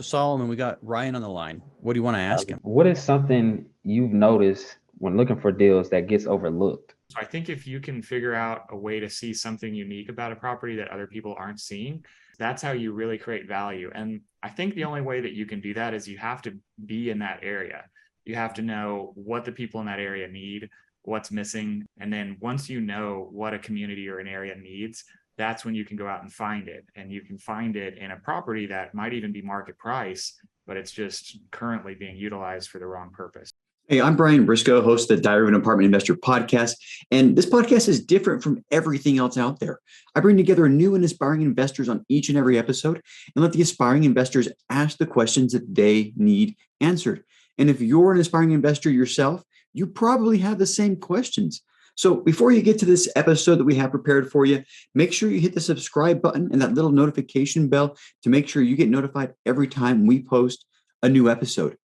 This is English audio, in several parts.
Solomon, we got Ryan on the line. What do you want to ask him? What is something you've noticed when looking for deals that gets overlooked? So I think if you can figure out a way to see something unique about a property that other people aren't seeing, that's how you really create value. And I think the only way that you can do that is you have to be in that area. You have to know what the people in that area need, what's missing. And then once you know what a community or an area needs, that's when you can go out and find it. And you can find it in a property that might even be market price, but it's just currently being utilized for the wrong purpose. Hey, I'm Brian Briscoe, host of the Diary of an Apartment Investor podcast. And this podcast is different from everything else out there. I bring together new and aspiring investors on each and every episode and let the aspiring investors ask the questions that they need answered. And if you're an aspiring investor yourself, you probably have the same questions. So before you get to this episode that we have prepared for you, make sure you hit the subscribe button and that little notification bell to make sure you get notified every time we post a new episode.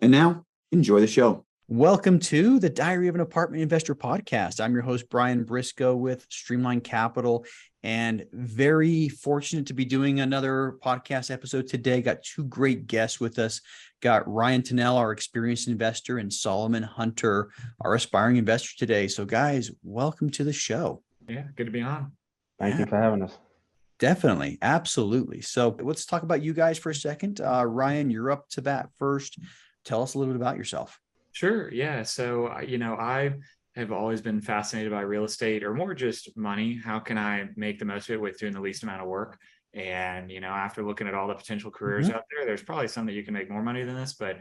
And now, enjoy the show. Welcome to the Diary of an Apartment Investor podcast. I'm your host, Brian Briscoe with Streamline Capital, and very fortunate to be doing another podcast episode today. Got two great guests with us. Got Ryan Tanel, our experienced investor, and Solomon Hunter, our aspiring investor today. So guys, welcome to the show. Yeah, good to be on. Thank you for having us. Definitely. Absolutely. So let's talk about you guys for a second. Ryan, you're up to bat first. Tell us a little bit about yourself. Sure. Yeah. So, I have always been fascinated by real estate, or more just money. How can I make the most of it with doing the least amount of work? And, after looking at all the potential careers out there, there's probably some that you can make more money than this, but,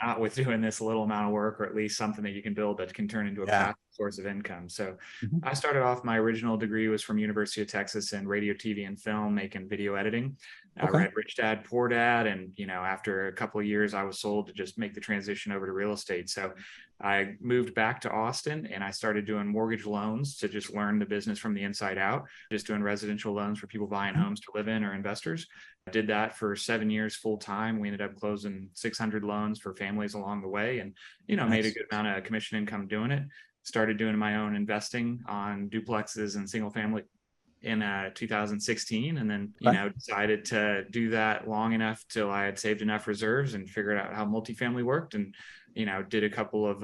not with doing this little amount of work, or at least something that you can build that can turn into a passive source of income. So I started off, my original degree was from University of Texas in radio, TV, and film, making video editing. I read Rich Dad, Poor Dad. And, after a couple of years, I was sold to just make the transition over to real estate. So I moved back to Austin and I started doing mortgage loans to just learn the business from the inside out, just doing residential loans for people buying homes to live in or investors. I did that for 7 years full time. We ended up closing 600 loans for families along the way, and, made a good amount of commission income doing it. Started doing my own investing on duplexes and single family in 2016, and then decided to do that long enough till I had saved enough reserves and figured out how multifamily worked, and did a couple of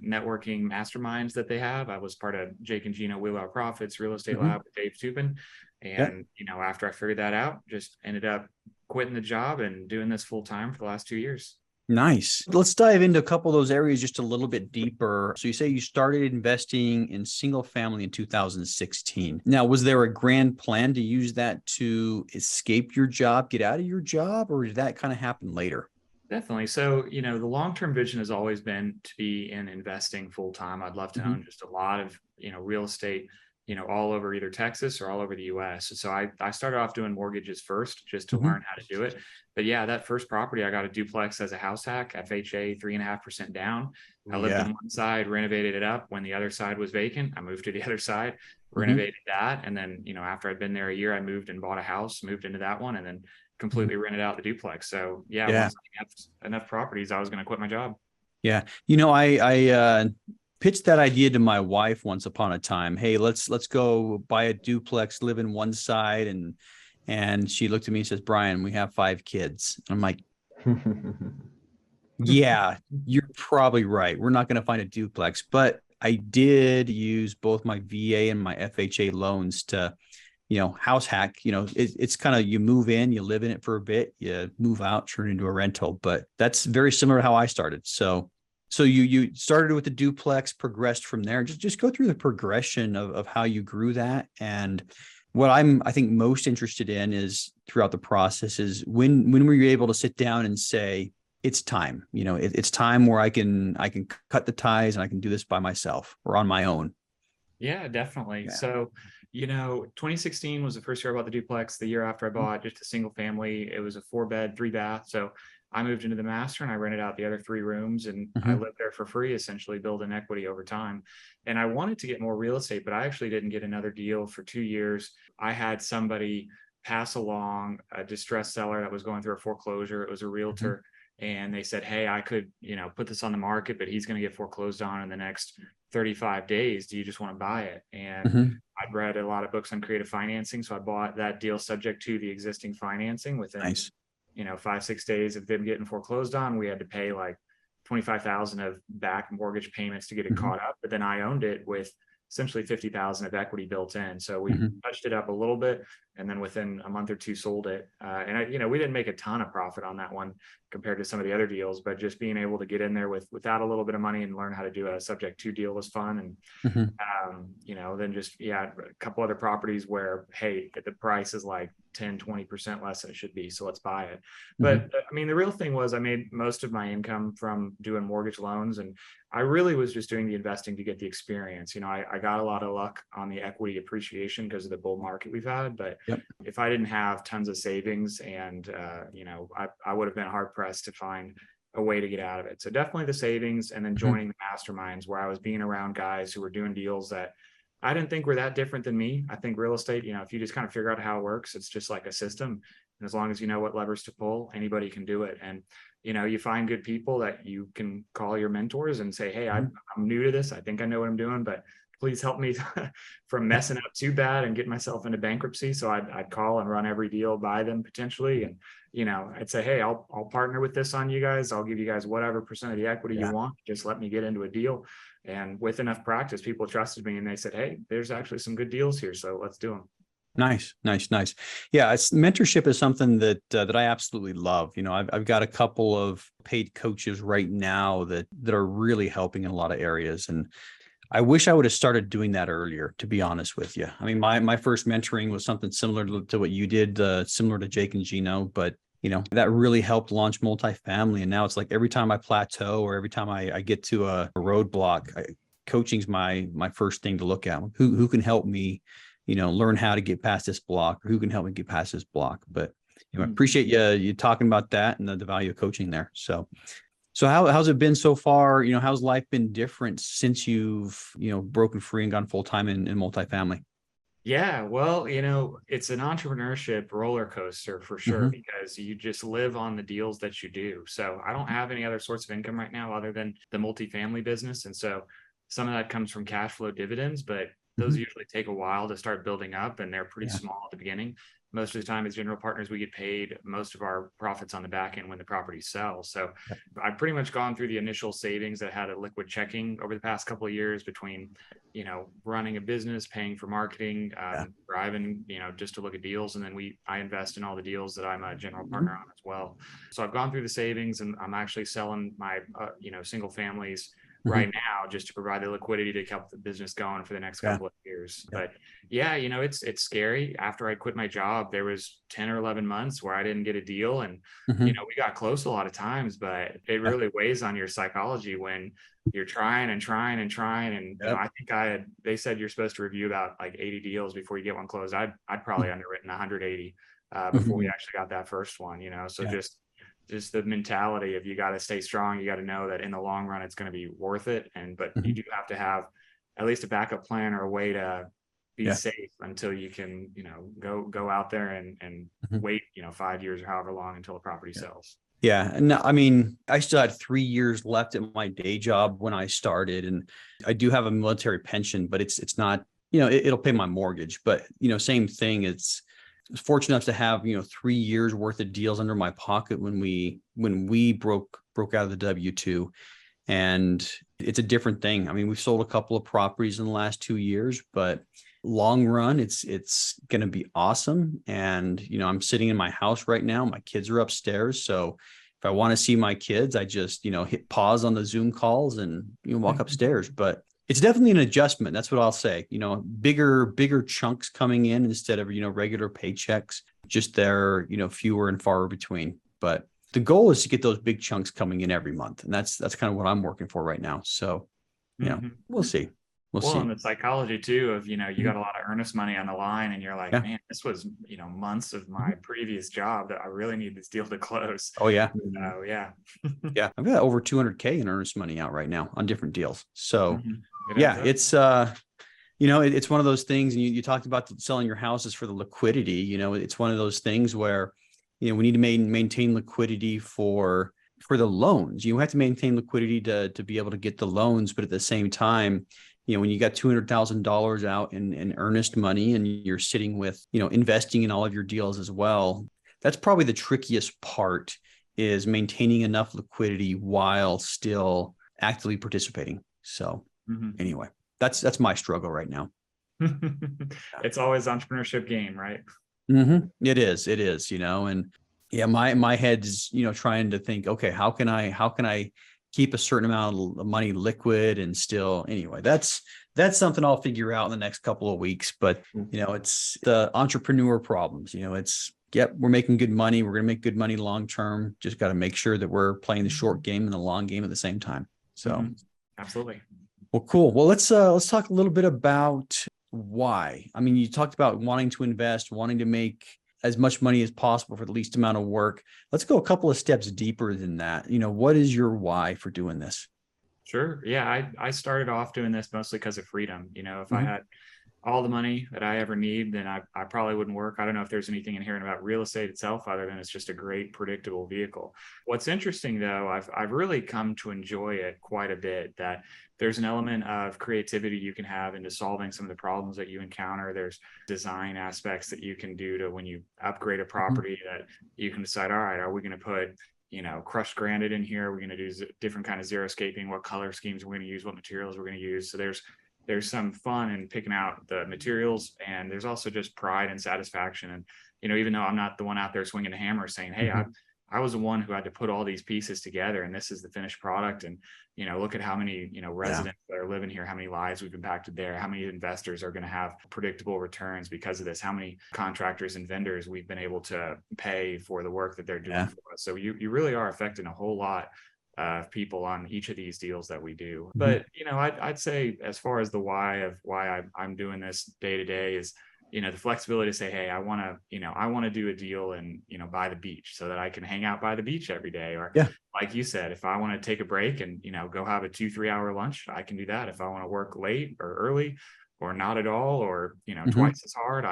networking masterminds that they have. I was part of Jake and Gino Wheelout Profits Real Estate Lab with Dave Tupin, and after I figured that out, just ended up quitting the job and doing this full time for the last 2 years. Nice. Let's dive into a couple of those areas just a little bit deeper. So you say you started investing in single family in 2016. Now, was there a grand plan to use that to escape your job, get out of your job, or did that kind of happen later? Definitely. So, the long-term vision has always been to be in investing full time. I'd love to own just a lot of, real estate, all over either Texas or all over the US. So I started off doing mortgages first just to learn how to do it. But yeah, that first property, I got a duplex as a house hack, FHA, 3.5% down. I lived on one side, renovated it up. When the other side was vacant, I moved to the other side, renovated that. And then, after I'd been there a year, I moved and bought a house, moved into that one, and then completely rented out the duplex. So once I had enough properties, I was going to quit my job. Yeah. I pitched that idea to my wife once upon a time. Hey, let's go buy a duplex, live in one side. And she looked at me and says, Brian, we have 5 kids. I'm like, yeah, you're probably right. We're not going to find a duplex, but I did use both my VA and my FHA loans to, house hack. It's kind of, you move in, you live in it for a bit, you move out, turn it into a rental. But that's very similar to how I started. So you started with the duplex, progressed from there. Just go through the progression of how you grew that. And what I think most interested in is throughout the process is when were you able to sit down and say, it's time, it's time where I can cut the ties and I can do this by myself or on my own. Yeah, definitely. Yeah. So, 2016 was the first year I bought the duplex. The year after I bought just a single family, it was a 4-bed, 3-bath. So I moved into the master and I rented out the other 3 rooms, and I lived there for free, essentially building equity over time. And I wanted to get more real estate, but I actually didn't get another deal for 2 years. I had somebody pass along a distressed seller that was going through a foreclosure. It was a realtor. And they said, hey, I could, put this on the market, but he's going to get foreclosed on in the next 35 days. Do you just want to buy it? And I'd read a lot of books on creative financing. So I bought that deal subject to the existing financing within 5-6 days of them getting foreclosed on, we had to pay like 25,000 of back mortgage payments to get it caught up. But then I owned it with essentially 50,000 of equity built in. So we touched it up a little bit, and then within a month or two sold it. We didn't make a ton of profit on that one compared to some of the other deals, but just being able to get in there without a little bit of money and learn how to do a subject to deal was fun. And, then just, a couple other properties where, hey, the price is like 10-20% less than it should be, so let's buy it. But I mean, the real thing was I made most of my income from doing mortgage loans, and I really was just doing the investing to get the experience. I got a lot of luck on the equity appreciation because of the bull market we've had, but if I didn't have tons of savings and I would have been hard pressed to find a way to get out of it. So definitely the savings, and then joining the masterminds where I was being around guys who were doing deals that I didn't think were that different than me. I think real estate, if you just kind of figure out how it works, it's just like a system. And as long as you know what levers to pull, anybody can do it. And, you find good people that you can call your mentors and say, hey, I'm new to this. I think I know what I'm doing, but please help me from messing up too bad and get myself into bankruptcy. So I'd call and run every deal by them potentially. And, I'd say, hey, I'll partner with this on you guys. I'll give you guys whatever percent of the equity you want. Just let me get into a deal. And with enough practice, people trusted me and they said, hey, there's actually some good deals here. So let's do them. Nice. Yeah, mentorship is something that I absolutely love. I've got a couple of paid coaches right now that are really helping in a lot of areas, and I wish I would have started doing that earlier, to be honest with you. I mean, my first mentoring was something similar to what you did, similar to Jake and Gino, but that really helped launch multifamily. And now it's like every time I plateau or every time I get to a roadblock, coaching's my first thing to look at. Who can help me, learn how to get past this block, or who can help me get past this block. But I appreciate you talking about that and the value of coaching there. So how's it been so far? How's life been different since you've, broken free and gone full time in multifamily? Yeah, well, it's an entrepreneurship roller coaster for sure, because you just live on the deals that you do. So I don't have any other source of income right now other than the multifamily business. And so some of that comes from cash flow dividends, but those usually take a while to start building up, and they're pretty small at the beginning. Most of the time as general partners, we get paid most of our profits on the back end when the property sells. So I've pretty much gone through the initial savings that had a liquid checking over the past couple of years between, running a business, paying for marketing, driving, just to look at deals. And then I invest in all the deals that I'm a general partner on as well. So I've gone through the savings, and I'm actually selling my, single families right now just to provide the liquidity to keep the business going for the next couple of years. But it's scary. After I quit my job, there was 10 or 11 months where I didn't get a deal, and we got close a lot of times, but it really weighs on your psychology when you're trying and trying and trying. And I think they said you're supposed to review about like 80 deals before you get one closed. I'd probably underwritten 180 before we actually got that first one, so just the mentality of you got to stay strong. You got to know that in the long run, it's going to be worth it. But you do have to have at least a backup plan or a way to be safe until you can, go out there and wait, 5 years or however long until a property sells. Yeah. And I mean, I still had 3 years left at my day job when I started, and I do have a military pension, but it's not, it'll pay my mortgage, but same thing. I was fortunate enough to have, 3 years worth of deals under my pocket when we broke out of the W-2, and it's a different thing. I mean, we've sold a couple of properties in the last 2 years, but long run, it's going to be awesome. And, I'm sitting in my house right now. My kids are upstairs. So if I want to see my kids, I just, hit pause on the Zoom calls and, walk upstairs. But it's definitely an adjustment. That's what I'll say. Bigger chunks coming in instead of, regular paychecks, just they're, fewer and far between. But the goal is to get those big chunks coming in every month. And that's kind of what I'm working for right now. So, we'll see. We'll see. And the psychology too of, you got a lot of earnest money on the line, and you're like, man, this was, months of my previous job that I really need this deal to close. Oh yeah. Yeah. Yeah. I've got over 200K in earnest money out right now on different deals. So it's, it's one of those things. And you talked about selling your houses for the liquidity. It's one of those things where, we need to maintain liquidity for the loans. You have to maintain liquidity to be able to get the loans. But at the same time, when you got $200,000 out in earnest money, and you're sitting with, investing in all of your deals as well, That's probably the trickiest part, is maintaining enough liquidity while still actively participating. So anyway, that's my struggle right now. It's always entrepreneurship game, right? It is, and yeah, my head's, trying to think, okay, how can I keep a certain amount of money liquid and still, anyway, that's something I'll figure out in the next couple of weeks. But, it's the entrepreneur problems, yep, we're making good money. We're going to make good money long-term. Just got to make sure that we're playing the short game and the long game at the same time. So absolutely. Well, cool. Well, let's talk a little bit about why. I mean, you talked about wanting to invest, wanting to make as much money as possible for the least amount of work. Let's go a couple of steps deeper than that. What is your why for doing this? Sure. Yeah, I started off doing this mostly because of freedom. If I had all the money that I ever need, then I probably wouldn't work. I don't know if there's anything inherent about real estate itself other than it's just a great predictable vehicle. What's interesting though, I've really come to enjoy it quite a bit, that there's an element of creativity you can have into solving some of the problems that you encounter. There's design aspects that you can do to when you upgrade a property that you can decide, all right, are we going to put crushed granite in here? We're going to do different kind of xeriscaping, what color schemes we're going to use, what materials we're going to use. So there's some fun in picking out the materials, and there's also just pride and satisfaction. And, even though I'm not the one out there swinging a hammer saying, hey, I was the one who had to put all these pieces together and this is the finished product. And, look at how many, residents that are living here, how many lives we've impacted there, how many investors are going to have predictable returns because of this, how many contractors and vendors we've been able to pay for the work that they're doing for us. So you really are affecting a whole lot of people on each of these deals that we do. But, I'd say as far as the why I'm doing this day to day is, the flexibility to say, hey, I want to do a deal and, by the beach so that I can hang out by the beach every day. Or like you said, if I want to take a break and, go have a 2-3 hour lunch, I can do that. If I want to work late or early or not at all, or, twice as hard,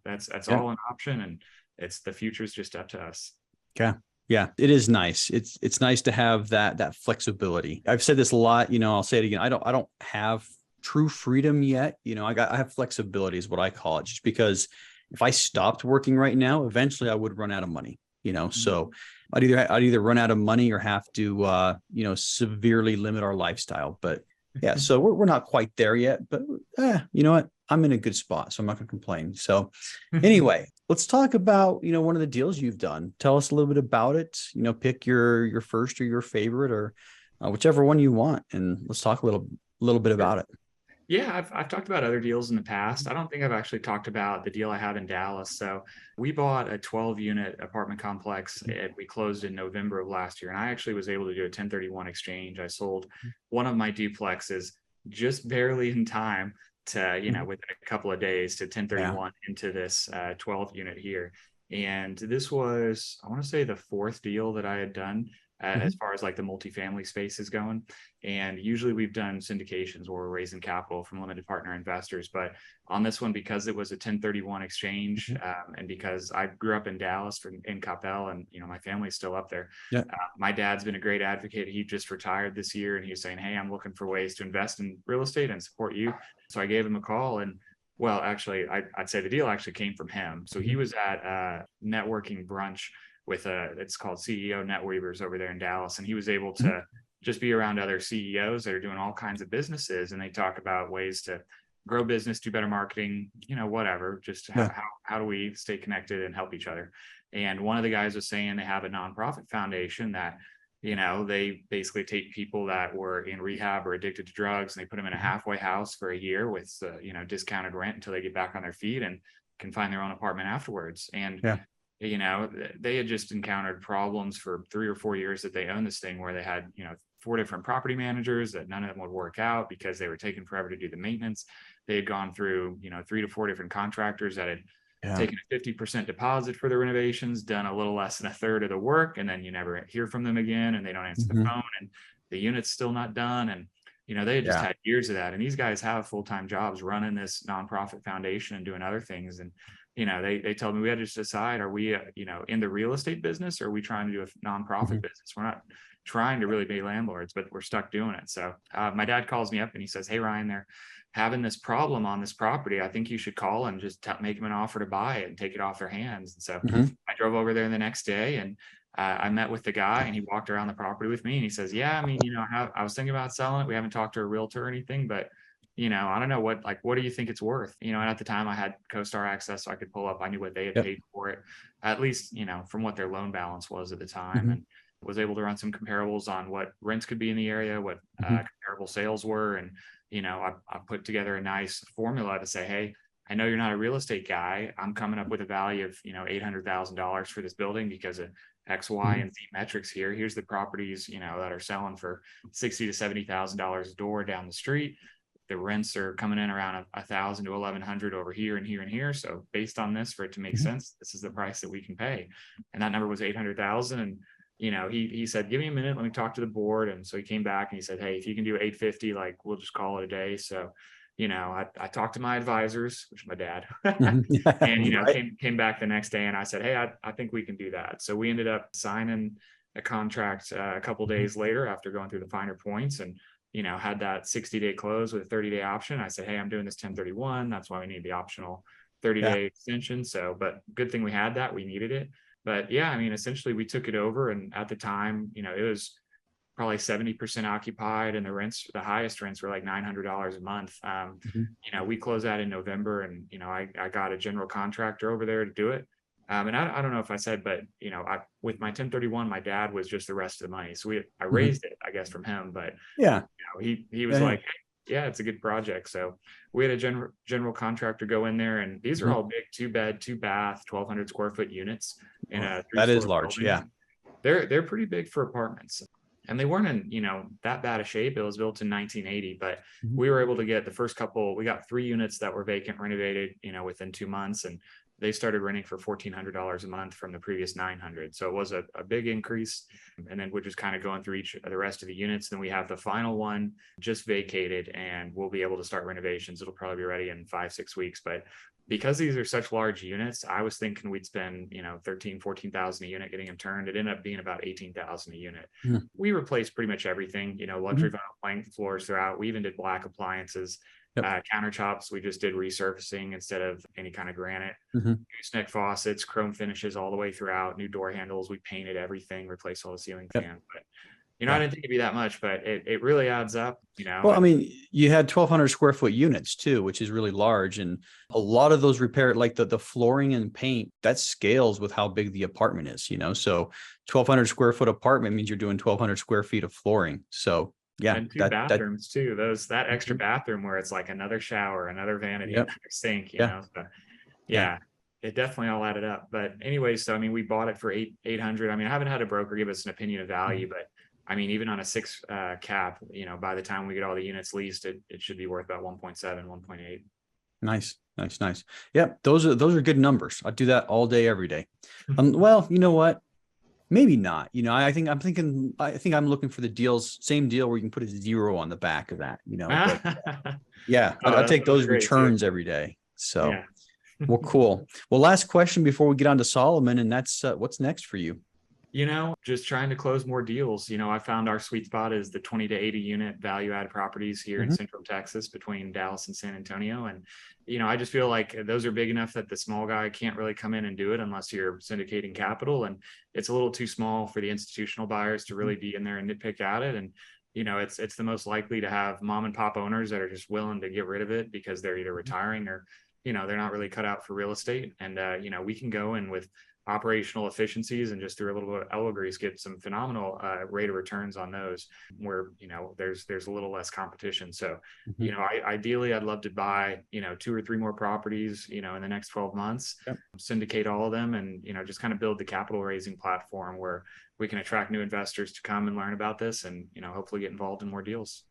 that's all an option. And the future's just up to us. Okay. Yeah, it is nice. It's nice to have that flexibility. I've said this a lot, I'll say it again. I don't have true freedom yet. I have flexibility is what I call it, just because if I stopped working right now, eventually I would run out of money, so I'd either run out of money or have to, severely limit our lifestyle. But yeah, so we're not quite there yet, but you know what? I'm in a good spot, so I'm not going to complain. So anyway, let's talk about, one of the deals you've done. Tell us a little bit about it, pick your first or your favorite or whichever one you want. And let's talk a little bit about it. Yeah, I've talked about other deals in the past. I don't think I've actually talked about the deal I have in Dallas. So we bought a 12-unit apartment complex and we closed in November of last year. And I actually was able to do a 1031 exchange. I sold one of my duplexes just barely in time to, within a couple of days to 1031 into this 12 unit here. And this was, I want to say, the fourth deal that I had done as far as like the multifamily space is going. And usually we've done syndications where we're raising capital from limited partner investors. But on this one, because it was a 1031 exchange and because I grew up in Dallas in Coppell and, my family's still up there. My dad's been a great advocate. He just retired this year and he was saying, hey, I'm looking for ways to invest in real estate and support you. So I gave him a call and actually, I'd say the deal actually came from him. So he was at a networking brunch with it's called CEO NetWeavers over there in Dallas. And he was able to just be around other CEOs that are doing all kinds of businesses. And they talk about ways to grow business, do better marketing, whatever, just how do we stay connected and help each other. And one of the guys was saying they have a nonprofit foundation that, they basically take people that were in rehab or addicted to drugs and they put them in a halfway house for a year with, discounted rent until they get back on their feet and can find their own apartment afterwards. And they had just encountered problems for 3 or 4 years that they owned this thing where they had, 4 different property managers that none of them would work out because they were taking forever to do the maintenance. They had gone through, 3 to 4 different contractors that had taken a 50% deposit for the renovations, done a little less than a third of the work. And then you never hear from them again and they don't answer the phone and the unit's still not done. And, they had just had years of that. And these guys have full-time jobs running this nonprofit foundation and doing other things. And they told me we had to just decide, are we, in the real estate business, or are we trying to do a nonprofit business? We're not trying to really be landlords, but we're stuck doing it. So my dad calls me up and he says, "Hey, Ryan, they're having this problem on this property. I think you should call and just make them an offer to buy it and take it off their hands." And so I drove over there the next day, and I met with the guy, and he walked around the property with me, and he says, "Yeah, I mean, I was thinking about selling it. We haven't talked to a realtor or anything, but I don't know what do you think it's worth?" And at the time I had CoStar access, so I could pull up, I knew what they had paid for it, at least, from what their loan balance was at the time, and was able to run some comparables on what rents could be in the area, what comparable sales were. And, I put together a nice formula to say, "Hey, I know you're not a real estate guy. I'm coming up with a value of, $800,000 for this building because of X, Y, and Z metrics here. Here's the properties, that are selling for $60,000 to $70,000 a door down the street. The rents are coming in around $1,000 to $1,100 over here and here and here. So based on this, for it to make sense, this is the price that we can pay." And that number was 800,000. And he said, "Give me a minute, let me talk to the board." And so he came back and he said, "Hey, if you can do 850, like, we'll just call it a day." So I talked to my advisors, which is my dad, and came back the next day, and I said, "Hey, I think we can do that." So we ended up signing a contract a couple days later after going through the finer points, and had that 60-day close with a 30-day option. I said, "Hey, I'm doing this 1031. That's why we need the optional 30-day extension." So, but good thing we had that. We needed it. But yeah, I mean, essentially we took it over, and at the time, it was probably 70% occupied, and the highest rents were like $900 a month. We closed that in November, and, I got a general contractor over there to do it. And I don't know if I said, but, with my 1031, my dad was just the rest of the money. So I raised it, I guess, from him, but he was like, "Hey, yeah, it's a good project." So we had a general contractor go in there, and these are all big 2-bed, 2-bath, 1,200 square foot units in a that is large. building. Yeah. They're pretty big for apartments. And they weren't in, that bad a shape. It was built in 1980, but we were able to get the first couple. We got 3 units that were vacant, renovated, within 2 months, and they started renting for $1,400 a month from the previous $900. So it was a big increase. And then we're just kind of going through each of the rest of the units. Then we have the final one just vacated, and we'll be able to start renovations. It'll probably be ready in 5-6 weeks. But because these are such large units, I was thinking we'd spend, $13,000-$14,000 a unit getting them turned. It ended up being about $18,000 a unit. We replaced pretty much everything, luxury vinyl plank floors throughout. We even did black appliances. Countertops, we just did resurfacing instead of any kind of granite. Gooseneck faucets, chrome finishes all the way throughout. New door handles, we painted everything, replaced all the ceiling fans. But I didn't think it'd be that much, but it really adds up. Well, I mean, you had 1,200 square foot units too, which is really large, and a lot of those repair, like the flooring and paint, that scales with how big the apartment is. So 1,200 square foot apartment means you're doing 1,200 square feet of flooring. So yeah, and 2 bathrooms too. That extra bathroom where it's like another shower, another vanity, another sink. So, it definitely all added up. But anyway, so I mean, we bought it for 800. I mean, I haven't had a broker give us an opinion of value, but I mean, even on a 6 cap, by the time we get all the units leased, it should be worth about 1.7, 1.8. Nice. Yeah, those are good numbers. I do that all day, every day. Well, you know what? Maybe not. I think I'm looking for the same deal where you can put a 0 on the back of that. But yeah, I take those returns every day. So, well, cool. Well, last question before we get on to Solomon, and that's what's next for you? Just trying to close more deals. I found our sweet spot is the 20 to 80 unit value add properties here in Central Texas between Dallas and San Antonio. And, I just feel like those are big enough that the small guy can't really come in and do it unless you're syndicating capital. And it's a little too small for the institutional buyers to really be in there and nitpick at it. And, it's the most likely to have mom and pop owners that are just willing to get rid of it because they're either retiring or, they're not really cut out for real estate. And, we can go in with operational efficiencies and just through a little bit of elbow grease get some phenomenal rate of returns on those where there's a little less competition. So ideally I'd love to buy 2 or 3 more properties in the next 12 months, syndicate all of them, and just kind of build the capital raising platform where we can attract new investors to come and learn about this and hopefully get involved in more deals.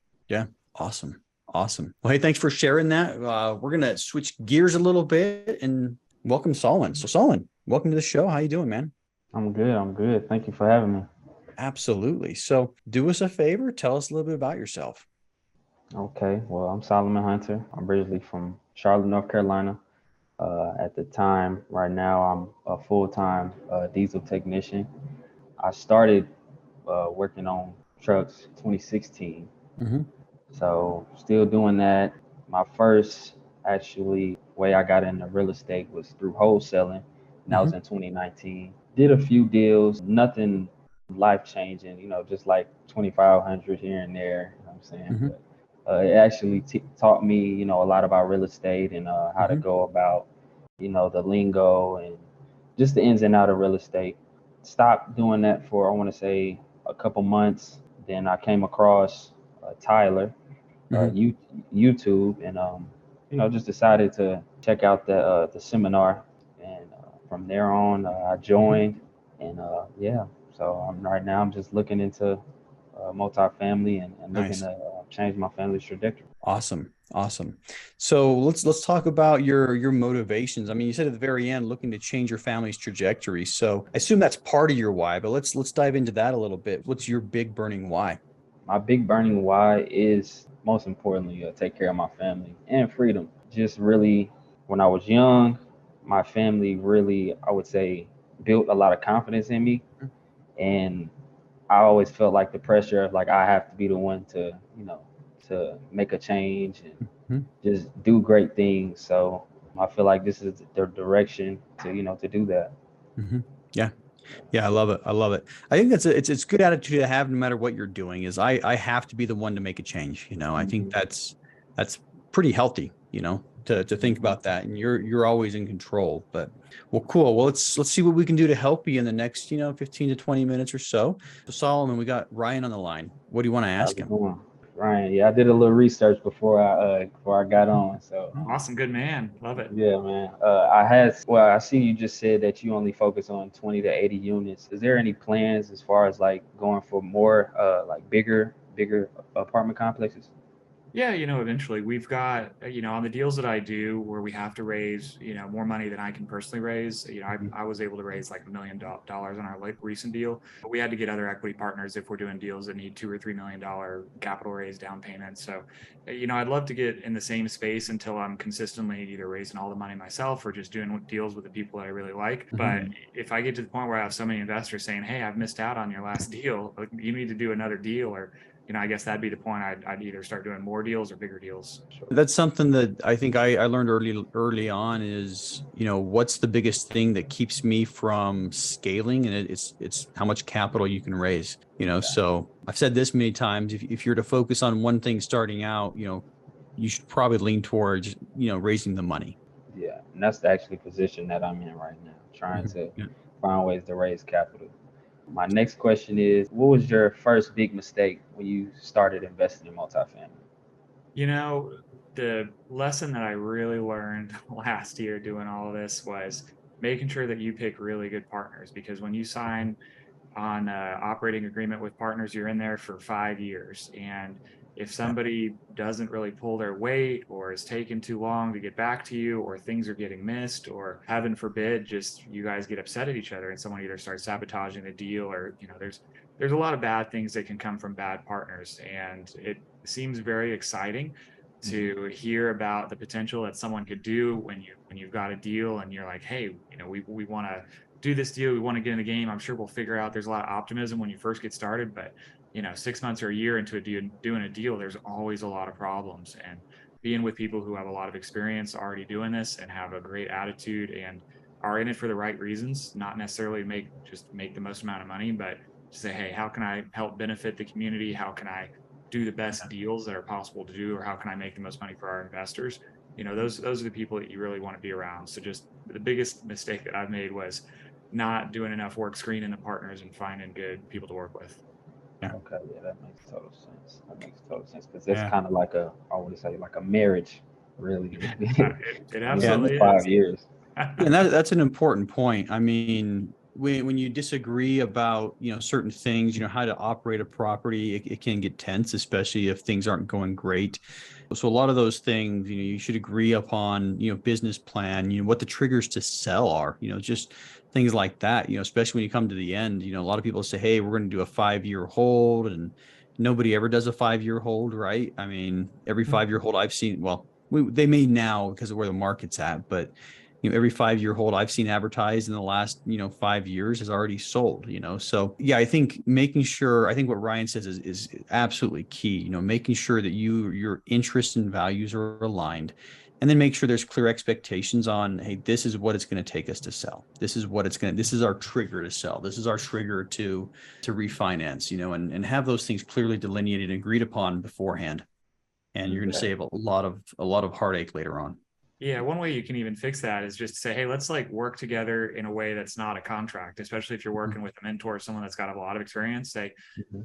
Awesome. Well, hey, thanks for sharing that. We're gonna switch gears a little bit and welcome Solomon. So Solomon, welcome to the show. How you doing, man? I'm good. Thank you for having me. Absolutely. So do us a favor. Tell us a little bit about yourself. Okay. Well, I'm Solomon Hunter. I'm originally from Charlotte, North Carolina. At the time, right now, I'm a full-time diesel technician. I started working on trucks 2016. Mm-hmm. So still doing that. My first actually way I got into real estate was through wholesaling, and that Mm-hmm. was in 2019. Did a few deals, nothing life changing, just like 2,500 here and there. You know what I'm saying? Mm-hmm. But it actually taught me, a lot about real estate and how to Mm-hmm. go about, the lingo and just the ins and out of real estate. Stopped doing that for I want to say a couple months. Then I came across Tyler Mm-hmm. YouTube, and just decided to check out the seminar, and from there on I joined, and yeah, so right now I'm just looking into multifamily and looking Nice. to change my family's trajectory. Awesome. Awesome. So let's talk about your motivations. I mean, you said at the very end, looking to change your family's trajectory. So I assume that's part of your why, but let's dive into that a little bit. What's your big burning why? My big burning why is most importantly take care of my family and freedom. Just really, when I was young, my family really, I would say, built a lot of confidence in me, and I always felt like the pressure of like I have to be the one to, to make a change and Mhm. just do great things. So I feel like this is the direction to, to do that. Mhm. Yeah. Yeah, I love it. I love it. I think it's good attitude to have no matter what you're doing is I have to be the one to make a change. I think Mhm. that's pretty healthy, to think Mhm. about that. And you're always in control. But well, cool. Well, let's see what we can do to help you in the next, 15 to 20 minutes or so. So Solomon, we got Ryan on the line. What do you want to How's ask it him? going, Ryan? Yeah, I did a little research before I got on. So Awesome. Good man. Love it. yeah, man. I see you just said that you only focus on 20 to 80 units. Is there any plans as far as like going for more, like bigger apartment complexes? Yeah, eventually we've got, on the deals that I do where we have to raise, more money than I can personally raise. Mhm. I was able to raise like $1 million on our recent deal, but we had to get other equity partners if we're doing deals that need $2 or $3 million capital raise down payments. So, I'd love to get in the same space until I'm consistently either raising all the money myself or just doing deals with the people that I really like. But Mhm. if I get to the point where I have so many investors saying, "Hey, I've missed out on your last deal, like, you need to do another deal," or I guess that'd be the point. I'd either start doing more deals or bigger deals. Sure. That's something that I think I learned early on is, what's the biggest thing that keeps me from scaling? And it's how much capital you can raise, so I've said this many times, if you're to focus on one thing starting out, you should probably lean towards, raising the money. Yeah, and that's the actually position that I'm in right now, trying Mhm. to Yeah. find ways to raise capital. My next question is, what was your first big mistake when you started investing in multifamily? You know, the lesson that I really learned last year doing all of this was making sure that you pick really good partners, because when you sign on a operating agreement with partners, you're in there for 5 years. And if Yeah. somebody doesn't really pull their weight or is taking too long to get back to you, or things are getting missed, or heaven forbid, just you guys get upset at each other and someone either starts sabotaging the deal, or, there's a lot of bad things that can come from bad partners. And it seems very exciting Mhm. to hear about the potential that someone could do when you've got a deal and you're like, hey, we want to do this deal. We want to get in the game. I'm sure we'll figure out. There's a lot of optimism when you first get started, but 6 months or a year into doing a deal, there's always a lot of problems. And being with people who have a lot of experience already doing this and have a great attitude and are in it for the right reasons, not necessarily make the most amount of money, but to say, hey, how can I help benefit the community? How can I do the best deals that are possible to do, or how can I make the most money for our investors? Those are the people that you really want to be around. So just the biggest mistake that I've made was not doing enough work screening the partners and finding good people to work with. Yeah. Okay, yeah, that makes total sense. That makes total sense because that's Yeah. kind of like I would say like a marriage, really. It Yeah. absolutely The is. 5 years. Yeah, and that's an important point. I mean, when you disagree about, certain things, how to operate a property, it can get tense, especially if things aren't going great. So a lot of those things, you should agree upon, business plan, what the triggers to sell are, just things like that, especially when you come to the end, a lot of people say, hey, we're going to do a 5-year hold, and nobody ever does a 5-year hold, right? I mean, every 5-year hold I've seen, well, they may now because of where the market's at, but every 5-year hold I've seen advertised in the last, 5 years has already sold, So yeah, I think what Ryan says is absolutely key, making sure that your interests and values are aligned, and then make sure there's clear expectations on, hey, this is what it's going to take us to sell. This is our trigger to sell. This is our trigger to refinance, and have those things clearly delineated and agreed upon beforehand. And you're going to save a lot of heartache later on. Yeah, one way you can even fix that is just to say, hey, let's like work together in a way that's not a contract, especially if you're working with a mentor, someone that's got a lot of experience. Say,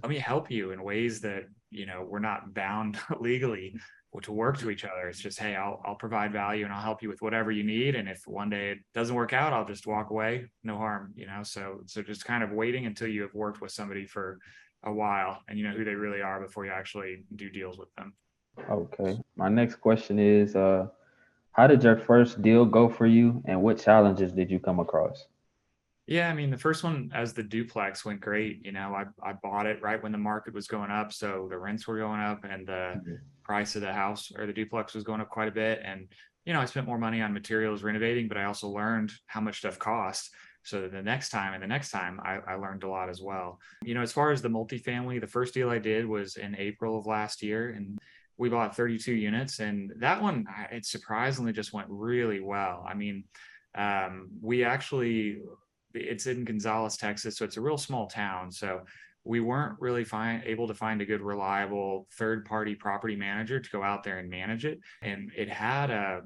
let me help you in ways that, we're not bound legally to work to each other. It's just, hey, I'll provide value and I'll help you with whatever you need. And if one day it doesn't work out, I'll just walk away. No harm, So just kind of waiting until you have worked with somebody for a while and you know who they really are before you actually do deals with them. Okay. My next question is, how did your first deal go for you, and what challenges did you come across? Yeah, I mean, the first one as the duplex went great. I bought it right when the market was going up. So the rents were going up and the price of the house or the duplex was going up quite a bit. And, I spent more money on materials renovating, but I also learned how much stuff costs. So that the next time I learned a lot as well. As far as the multifamily, the first deal I did was in April of last year, and we bought 32 units, and that one, it surprisingly just went really well. I mean, it's in Gonzales, Texas, so it's a real small town. So we weren't really able to find a good, reliable third-party property manager to go out there and manage it. And it had a,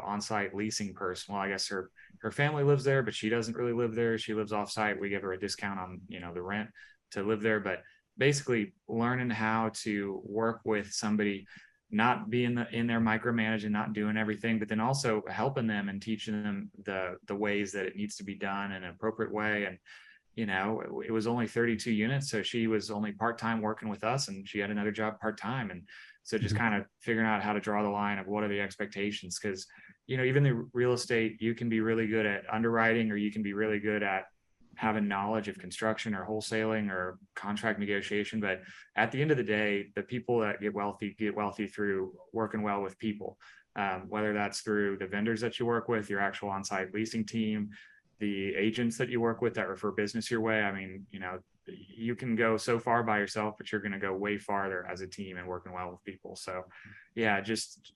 on-site leasing person. Well, I guess her family lives there, but she doesn't really live there. She lives off-site. We give her a discount on, the rent to live there. But basically learning how to work with somebody, not being in there micromanaging, not doing everything, but then also helping them and teaching them the ways that it needs to be done in an appropriate way. And, it was only 32 units. So she was only part-time working with us, and she had another job part-time. And so just kind of figuring out how to draw the line of what are the expectations. Because, even the real estate, you can be really good at underwriting, or you can be really good at having knowledge of construction or wholesaling or contract negotiation. But at the end of the day, the people that get wealthy through working well with people, whether that's through the vendors that you work with, your actual on-site leasing team, the agents that you work with that refer business your way. I mean, you can go so far by yourself, but you're going to go way farther as a team and working well with people. So yeah, just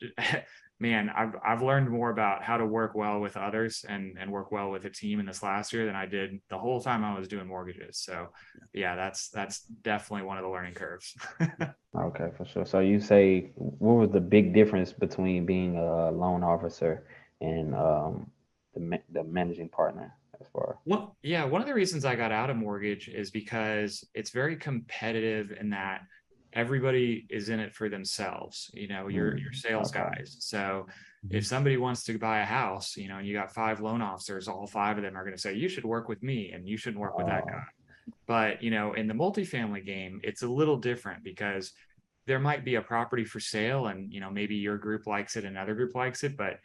man, I've learned more about how to work well with others and work well with a team in this last year than I did the whole time I was doing mortgages. So yeah, that's definitely one of the learning curves. Okay, for sure. So you say, what was the big difference between being a loan officer and the managing partner as far? Well, yeah, one of the reasons I got out of mortgage is because it's very competitive in that everybody is in it for themselves. Your sales guys. So if somebody wants to buy a house, and you got 5 loan officers, all 5 of them are going to say, you should work with me and you shouldn't work with that guy. But, in the multifamily game, it's a little different because there might be a property for sale and, maybe your group likes it, another group likes it. But,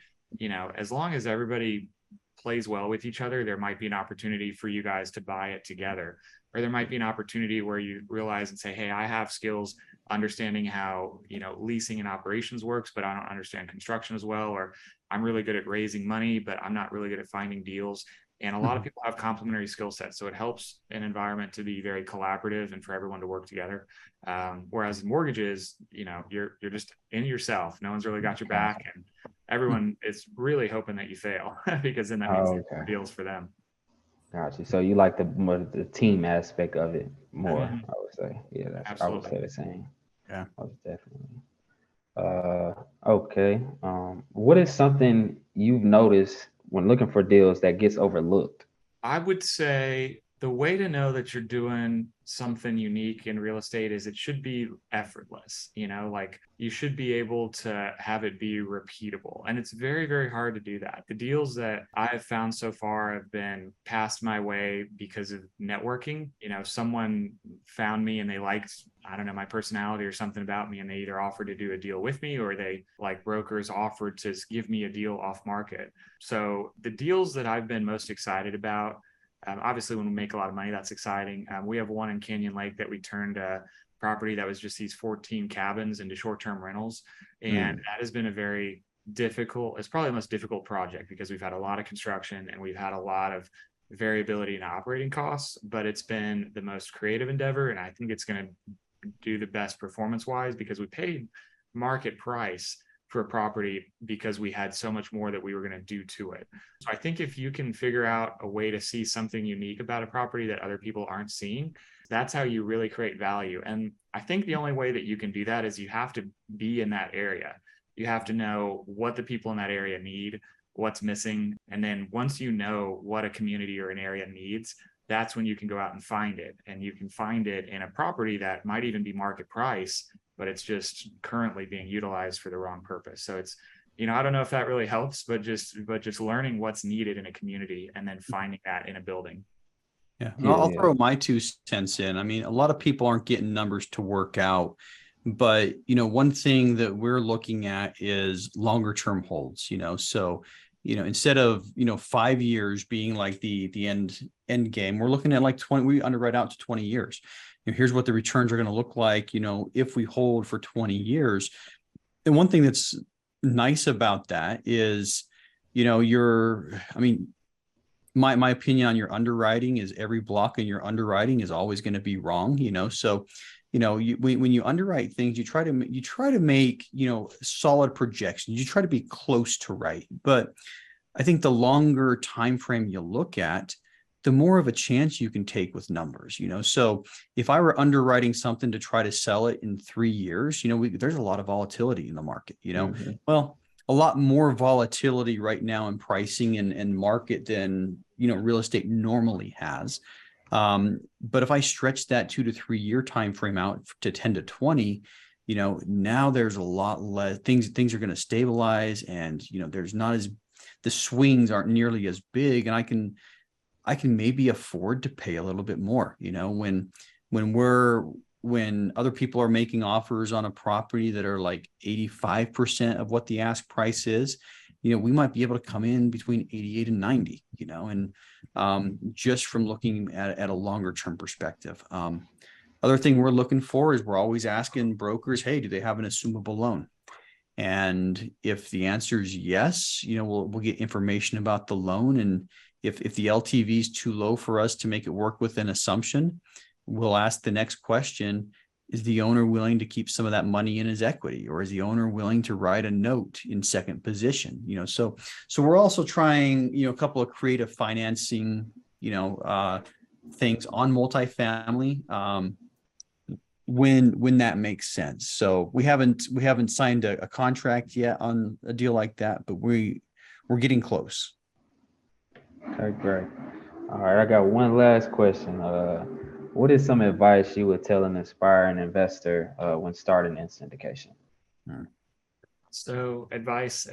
as long as everybody plays well with each other, there might be an opportunity for you guys to buy it together. Or there might be an opportunity where you realize and say, hey, I have skills understanding how, leasing and operations works, but I don't understand construction as well. Or I'm really good at raising money, but I'm not really good at finding deals. And a lot of people have complementary skill sets. So it helps an environment to be very collaborative and for everyone to work together. Whereas in mortgages, you're just in yourself. No one's really got your back, and everyone is really hoping that you fail because then that means more deals for them. Gotcha. So you like the team aspect of it more, I would say. Yeah, I would say the same. Yeah. Most definitely. Okay. What is something you've noticed when looking for deals that gets overlooked? I would say the way to know that you're doing something unique in real estate is it should be effortless. Like you should be able to have it be repeatable. And it's very, very hard to do that. The deals that I've found so far have been passed my way because of networking. Someone found me and they liked, I don't know, my personality or something about me, and they either offered to do a deal with me, or they, like brokers, offered to give me a deal off market. So the deals that I've been most excited about, obviously, when we make a lot of money, that's exciting. We have one in Canyon Lake that we turned a property that was just these 14 cabins into short-term rentals. And that has been a very difficult. It's probably the most difficult project because we've had a lot of construction and we've had a lot of variability in operating costs, but it's been the most creative endeavor. And I think it's going to do the best performance wise because we paid market price for a property because we had so much more that we were going to do to it. So I think if you can figure out a way to see something unique about a property that other people aren't seeing, that's how you really create value. And I think the only way that you can do that is you have to be in that area. You have to know what the people in that area need, what's missing. And then once you know what a community or an area needs, that's when you can go out and find it. And you can find it in a property that might even be market price, but it's just currently being utilized for the wrong purpose. So it's, I don't know if that really helps, but just learning what's needed in a community and then finding that in a building. Yeah. I'll throw my 2 cents in. I mean, a lot of people aren't getting numbers to work out, but, one thing that we're looking at is longer term holds, so, instead of, 5 years being like the end game, we're looking at like 20, we underwrite out to 20 years. Here's what the returns are going to look like, if we hold for 20 years. And one thing that's nice about that is, my opinion on your underwriting is every block in your underwriting is always going to be wrong, so, when you underwrite things, you try to make, solid projections. You try to be close to right. But I think the longer time frame you look at, the more of a chance you can take with numbers, so if I were underwriting something to try to sell it in 3 years, there's a lot of volatility in the market, well, a lot more volatility right now in pricing and market than, real estate normally has. But if I stretch that 2 to 3 year time frame out to 10 to 20, now there's a lot less things are going to stabilize, and there's not as, the swings aren't nearly as big, and I can maybe afford to pay a little bit more, when other people are making offers on a property that are like 85% of what the ask price is, we might be able to come in between 88 and 90, and just from looking at a longer term perspective. Other thing we're looking for is we're always asking brokers, hey, do they have an assumable loan? And if the answer is yes, we'll get information about the loan. And if the LTV is too low for us to make it work with an assumption, we'll ask the next question: is the owner willing to keep some of that money in his equity, or is the owner willing to write a note in second position? So we're also trying, a couple of creative financing, things on multifamily, when that makes sense. So we haven't signed a contract yet on a deal like that, but we're getting close. Okay, great. All right, I got one last question. What is some advice you would tell an aspiring investor when starting in syndication? So advice,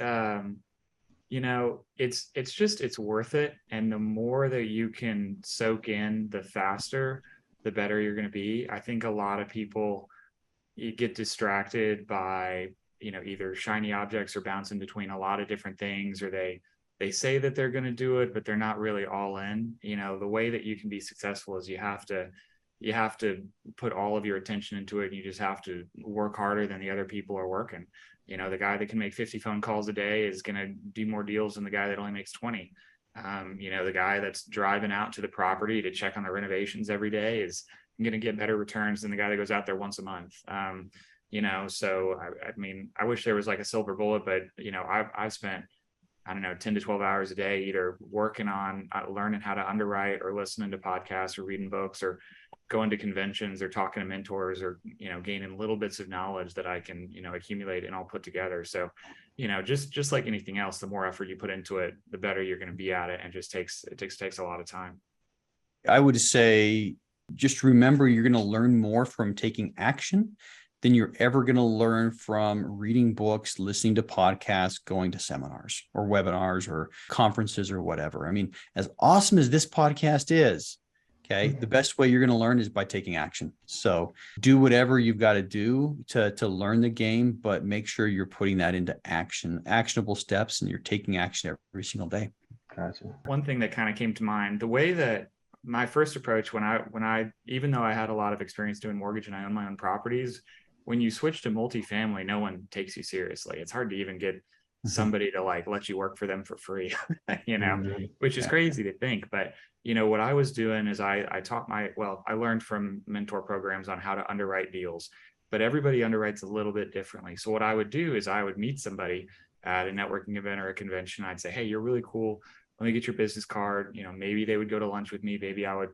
it's worth it. And the more that you can soak in, the faster, the better you're going to be. I think a lot of people, you get distracted by, either shiny objects or bouncing between a lot of different things, or they say that they're going to do it, but they're not really all in. The way that you can be successful is you have to put all of your attention into it. And you just have to work harder than the other people are working. The guy that can make 50 phone calls a day is going to do more deals than the guy that only makes 20. The guy that's driving out to the property to check on the renovations every day is going to get better returns than the guy that goes out there once a month. So I wish there was like a silver bullet, but I've spent, 10 to 12 hours a day, either working on learning how to underwrite, or listening to podcasts, or reading books, or going to conventions, or talking to mentors, or, gaining little bits of knowledge that I can, accumulate and all put together. So, just like anything else, the more effort you put into it, the better you're going to be at it. And it takes a lot of time. I would say, just remember, you're going to learn more from taking action than you're ever going to learn from reading books, listening to podcasts, going to seminars or webinars or conferences or whatever. I mean, as awesome as this podcast is, okay, the best way you're going to learn is by taking action. So do whatever you've got to do to learn the game, but make sure you're putting that into action, actionable steps, and you're taking action every single day. Gotcha. One thing that kind of came to mind, the way that my first approach when I, even though I had a lot of experience doing mortgage and I own my own properties, when you switch to multifamily, no one takes you seriously. It's hard to even get somebody to like let you work for them for free, Mhm. which is crazy to think. But, what I was doing is I learned from mentor programs on how to underwrite deals, but everybody underwrites a little bit differently. So what I would do is I would meet somebody at a networking event or a convention. I'd say, hey, you're really cool. Let me get your business card. Maybe they would go to lunch with me. Maybe I would,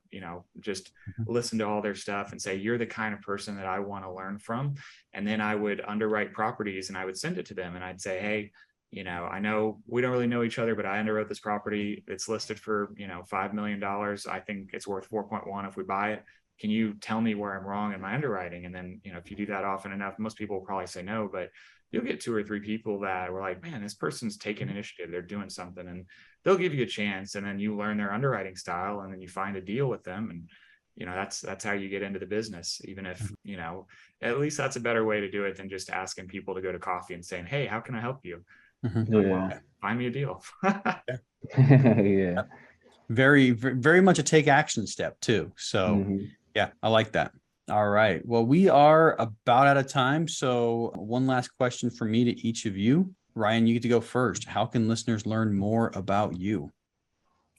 just listen to all their stuff and say, you're the kind of person that I want to learn from. And then I would underwrite properties and I would send it to them. And I'd say, hey, I know we don't really know each other, but I underwrote this property. It's listed for, $5 million. I think it's worth 4.1 if we buy it. Can you tell me where I'm wrong in my underwriting? And then, if you do that often enough, most people will probably say no, but you'll get 2 or 3 people that were like, man, this person's taking initiative. They're doing something, and they'll give you a chance. And then you learn their underwriting style, and then you find a deal with them. And, that's how you get into the business, even if, at least that's a better way to do it than just asking people to go to coffee and saying, hey, how can I help you? Yeah. Find me a deal. Yeah. Very, very much a take action step too. So Mhm. yeah, I like that. All right. Well, we are about out of time. So one last question from me to each of you. Ryan, you get to go first. How can listeners learn more about you?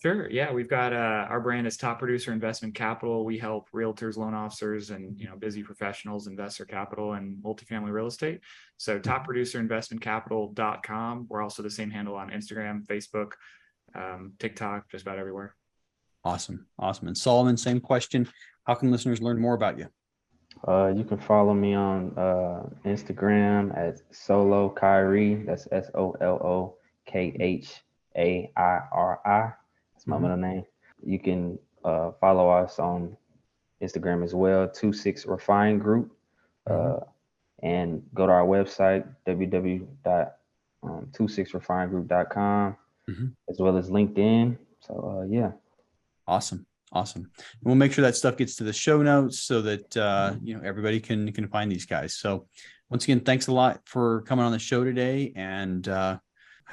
Sure. Yeah, we've got our brand is Top Producer Investment Capital. We help realtors, loan officers, and busy professionals invest their capital in multifamily real estate. So topproducerinvestmentcapital.com. We're also the same handle on Instagram, Facebook, TikTok, just about everywhere. Awesome. And Solomon, same question. How can listeners learn more about you? You can follow me on Instagram at Solo Kyrie. That's SOLOKHAIRI. That's my middle name. You can follow us on Instagram as well, 26 Refine Group, and go to our website, www.26refinegroup.com, as well as LinkedIn. So, yeah. Awesome. We'll make sure that stuff gets to the show notes so that everybody can find these guys. So once again, thanks a lot for coming on the show today, and had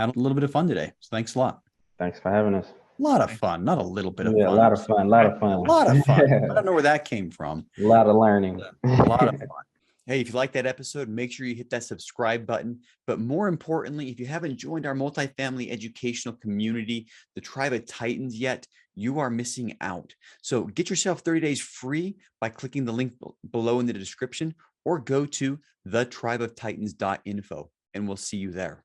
a little bit of fun today. So thanks a lot. Thanks for having us. A lot of fun, not a little bit of fun. A lot of fun. A lot of fun. I don't know where that came from. A lot of learning. A lot of fun. Hey, if you like that episode, make sure you hit that subscribe button. But more importantly, if you haven't joined our multifamily educational community, the Tribe of Titans, yet, you are missing out. So get yourself 30 days free by clicking the link below in the description, or go to thetribeoftitans.info, and we'll see you there.